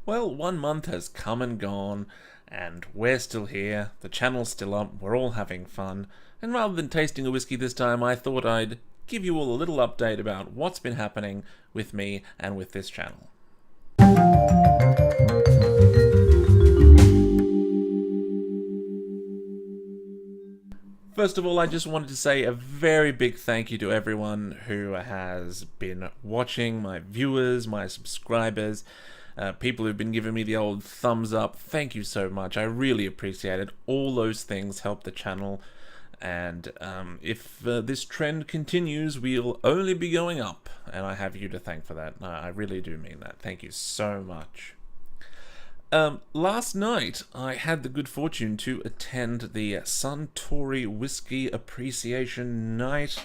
Well, 1 month has come and gone, and we're still here, the channel's still up, we're all having fun, and rather than tasting a whiskey this time, I thought I'd give you all a little update about what's been happening with me and with this channel. First of all, I just wanted to say a very big thank you to everyone who has been watching, my viewers, my subscribers, people who've been giving me the old thumbs up. Thank you so much. I really appreciate it. All those things help the channel, and if this trend continues, we'll only be going up, and I have you to thank for that. I really do mean that. Thank you so much. Last night, I had the good fortune to attend the Suntory Whisky Appreciation Night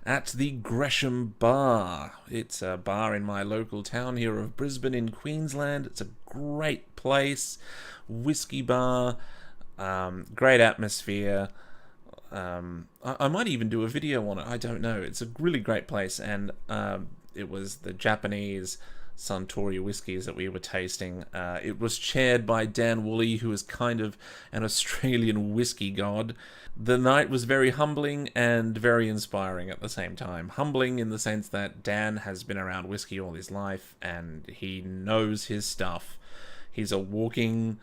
at the Gresham Bar. It's a bar in my local town here of Brisbane in Queensland. It's a great place, whiskey bar, great atmosphere. I might even do a video on it, I don't know. It's a really great place, and it was the Japanese Suntory whiskies that we were tasting. It was chaired by Dan Woolley, who is kind of an Australian whiskey god. The night was very humbling and very inspiring at the same time. Humbling in the sense that Dan has been around whiskey all his life and he knows his stuff. He's a walking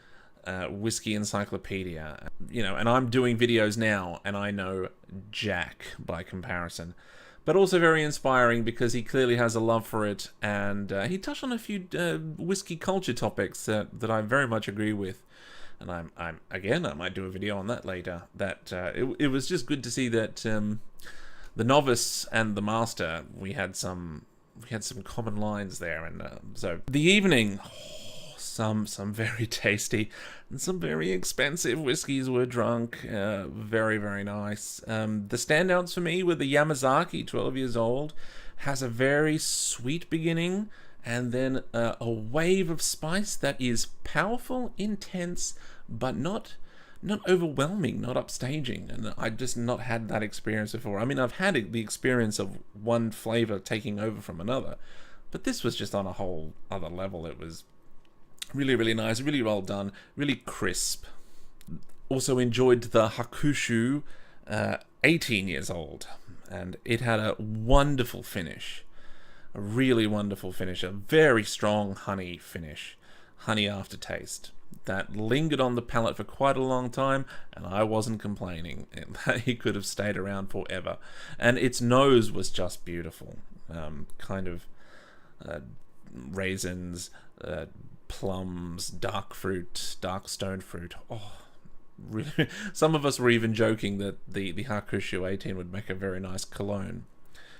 whiskey encyclopedia, you know, and I'm doing videos now and I know jack by comparison. But also very inspiring because he clearly has a love for it, and he touched on a few whiskey culture topics that I very much agree with. And I might do a video on that later. It was just good to see that the novice and the master, we had some common lines there, and so the evening. Some very tasty and some very expensive whiskies were drunk. Very, very nice. The standouts for me were the Yamazaki, 12 years old, has a very sweet beginning and then a wave of spice that is powerful, intense, but not overwhelming, not upstaging. And I've just not had that experience before. I mean, I've had the experience of one flavor taking over from another, but this was just on a whole other level. It was really, really nice, really well done, really crisp. Also enjoyed the Hakushu, 18 years old, and it had a wonderful finish. A really wonderful finish, a very strong honey finish, honey aftertaste that lingered on the palate for quite a long time, and I wasn't complaining. He could have stayed around forever. And its nose was just beautiful. Kind of raisins, plums, dark fruit, dark stone fruit. Oh, really? Some of us were even joking that the Hakushu 18 would make a very nice cologne.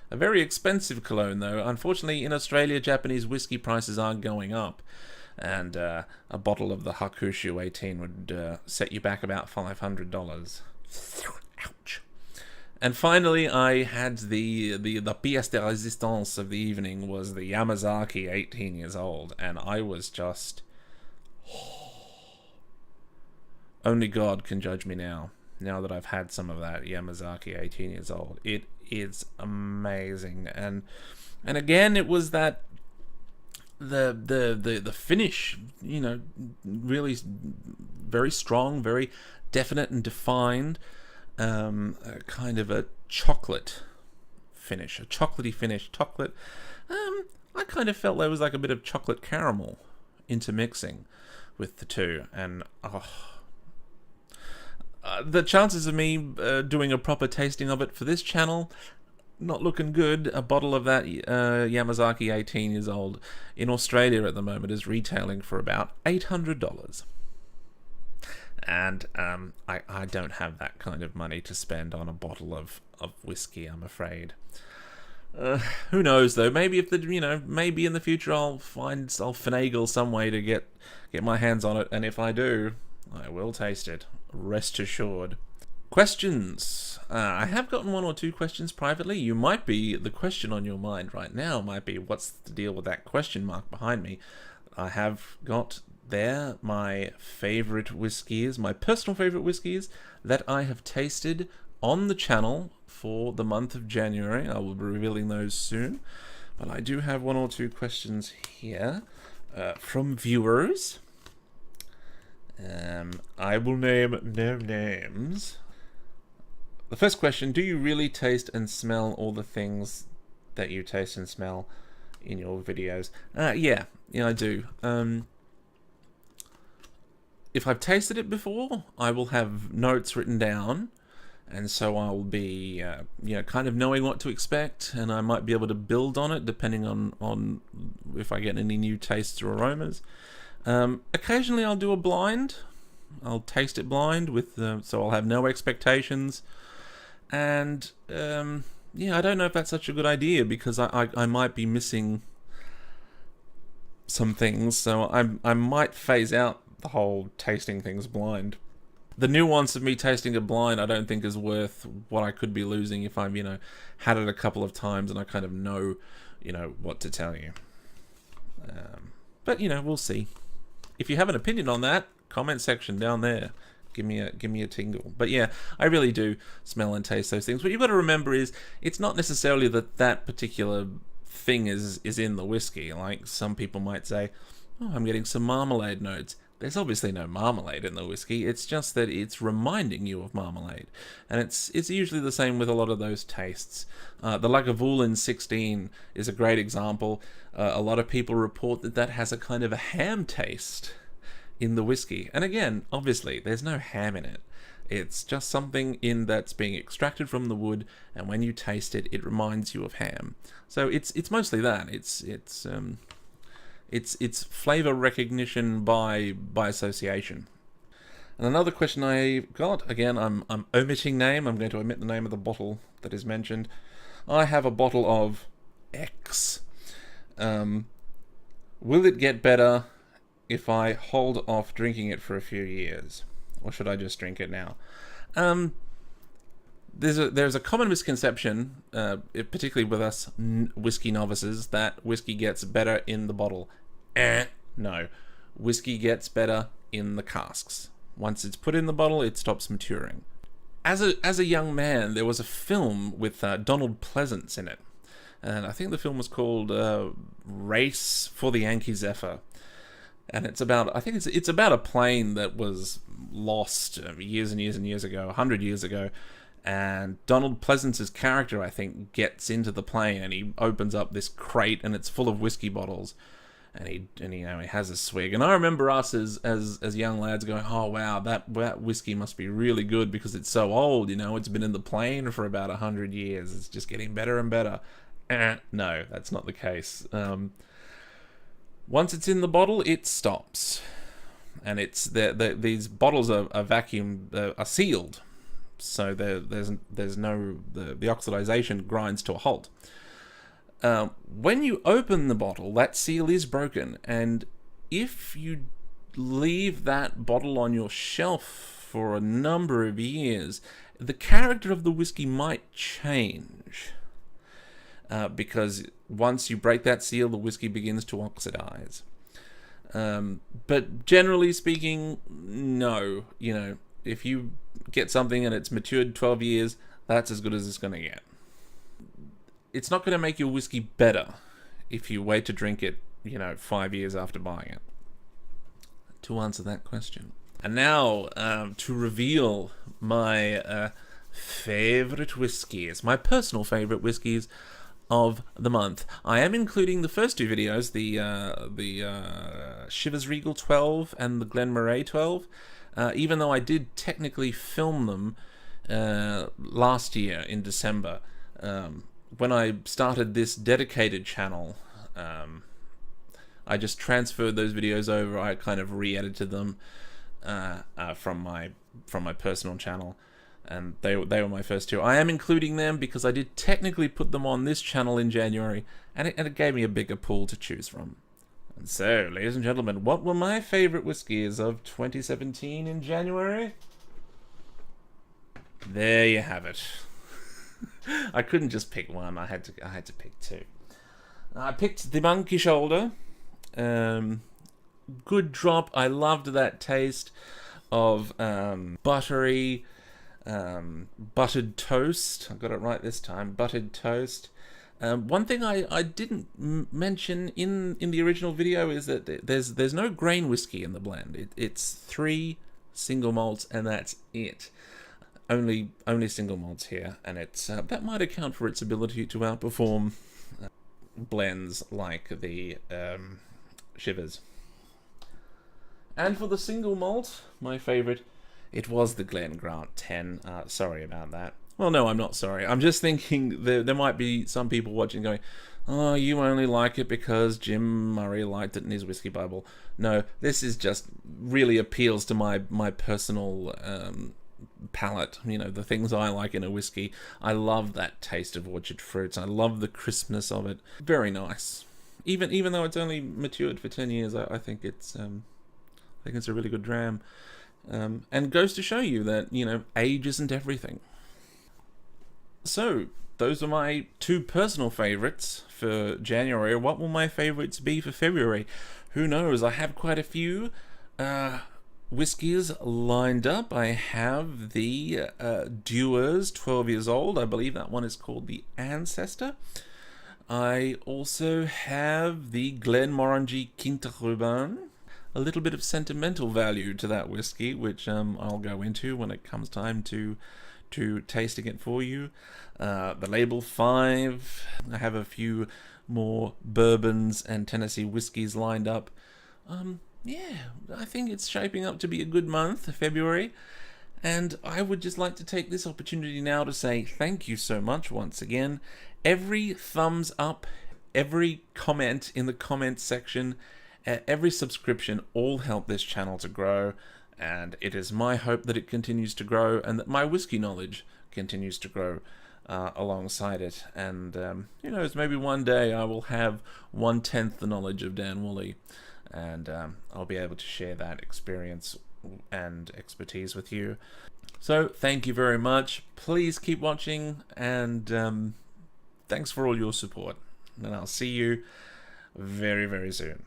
A very expensive cologne, though. Unfortunately, in Australia, Japanese whiskey prices are going up, and a bottle of the Hakushu 18 would set you back about $500. Ouch. And finally, I had the pièce de résistance of the evening was the Yamazaki, 18 years old, and I was just... Only God can judge me now that I've had some of that Yamazaki, 18 years old. It is amazing, and again, it was that the finish, you know, really very strong, very definite and defined. Kind of a chocolate finish, a chocolatey finish. Chocolate. I kind of felt there was like a bit of chocolate caramel intermixing with the two, and the chances of me doing a proper tasting of it for this channel, not looking good. A bottle of that Yamazaki 18 years old in Australia at the moment is retailing for about $800. And I don't have that kind of money to spend on a bottle of whiskey, I'm afraid. Who knows though? Maybe maybe in the future I'll finagle some way to get my hands on it, and if I do, I will taste it. Rest assured. Questions. I have gotten one or two questions privately. The question on your mind right now might be, what's the deal with that question mark behind me? I have got there my favorite whiskeys, my personal favorite whiskeys that I have tasted on the channel for the month of January. I will be revealing those soon, but I do have one or two questions here. from viewers. I will name no names. The first question: do you really taste and smell all the things that you taste and smell in your videos? Yeah, I do. If I've tasted it before, I will have notes written down, and so I'll be, kind of knowing what to expect, and I might be able to build on it depending on if I get any new tastes or aromas. Occasionally, I'll do a blind. I'll taste it blind so I'll have no expectations, and I don't know if that's such a good idea because I might be missing some things, so I might phase out the whole tasting things blind. The nuance of me tasting it blind I don't think is worth what I could be losing if I've, had it a couple of times and I kind of know, what to tell you. But, we'll see. If you have an opinion on that, comment section down there. Give me a tingle. But yeah, I really do smell and taste those things. What you've got to remember is it's not necessarily that particular thing is in the whiskey. Like some people might say, oh, I'm getting some marmalade notes. There's obviously no marmalade in the whiskey. It's just that it's reminding you of marmalade. And it's usually the same with a lot of those tastes. The Lagavulin 16 is a great example. A lot of people report that has a kind of a ham taste in the whiskey. And again, obviously, there's no ham in it. It's just something that's being extracted from the wood, and when you taste it, it reminds you of ham. So it's mostly that. It's flavor recognition by association. And another question I got, again, I'm omitting name. I'm going to omit the name of the bottle that is mentioned. I have a bottle of X. Will it get better if I hold off drinking it for a few years? Or should I just drink it now? There's a common misconception, particularly with us whiskey novices, that whiskey gets better in the bottle. No. Whiskey gets better in the casks. Once it's put in the bottle, it stops maturing. As a young man, there was a film with Donald Pleasance in it. And I think the film was called Race for the Yankee Zephyr. And it's about a plane that was lost years and years and years ago, 100 years ago. And Donald Pleasance's character, I think, gets into the plane and he opens up this crate and it's full of whiskey bottles. And he has a swig. And I remember us as young lads going, oh wow, that whiskey must be really good because it's so old, it's been in the plane for about 100 years. It's just getting better and better. No, that's not the case. Once it's in the bottle, it stops. And these bottles are sealed. So there's no, the oxidization grinds to a halt. When you open the bottle, that seal is broken, and if you leave that bottle on your shelf for a number of years, the character of the whiskey might change. Because once you break that seal, the whiskey begins to oxidize. But generally speaking, no. If you get something and it's matured 12 years, that's as good as it's going to get. It's not going to make your whiskey better if you wait to drink it, 5 years after buying it. To answer that question. And now, to reveal my favorite whiskeys, my personal favorite whiskeys of the month. I am including the first two videos, the Chivas Regal 12 and the Glenmorangie 12, even though I did technically film them last year in December. When I started this dedicated channel, I just transferred those videos over. I kind of re-edited them from my personal channel, and they were my first two. I am including them because I did technically put them on this channel in January, and it gave me a bigger pool to choose from. And so, ladies and gentlemen, what were my favorite whiskeys of 2017 in January? There you have it. I couldn't just pick one. I had to pick two. I picked the Monkey Shoulder. Good drop. I loved that taste of buttery, buttered toast. I got it right this time. Buttered toast. One thing I didn't mention in the original video is that there's no grain whiskey in the blend. It's 3 single malts, and that's it. Only single malts here, and it's that might account for its ability to outperform blends like the Shivers. And for the single malt, my favorite, it was the Glen Grant 10. Sorry about that. Well, no, I'm not sorry. I'm just thinking there might be some people watching going, oh, you only like it because Jim Murray liked it in his whiskey Bible. No, this is just really appeals to my personal palate. You know, the things I like in a whiskey. I love that taste of orchard fruits. I love the crispness of it. Very nice. Even though it's only matured for 10 years, I think it's a really good dram. And goes to show you that, you know, age isn't everything. So, those are my 2 personal favourites for January. What will my favourites be for February? Who knows? I have quite a few whiskies lined up. I have the Dewar's 12 years old. I believe that one is called the Ancestor. I also have the Glenmorangie Quinta Ruban. A little bit of sentimental value to that whiskey, which I'll go into when it comes time to tasting it for you. The Label 5. I have a few more bourbons and Tennessee whiskies lined up. Yeah, I think it's shaping up to be a good month, February. And I would just like to take this opportunity now to say thank you so much once again. Every thumbs up, every comment in the comments section, every subscription all help this channel to grow. And it is my hope that it continues to grow and that my whiskey knowledge continues to grow alongside it. And who knows, maybe one day I will have 1/10 the knowledge of Dan Woolley, and I'll be able to share that experience and expertise with you. So thank you very much. Please keep watching, and thanks for all your support. And I'll see you very, very soon.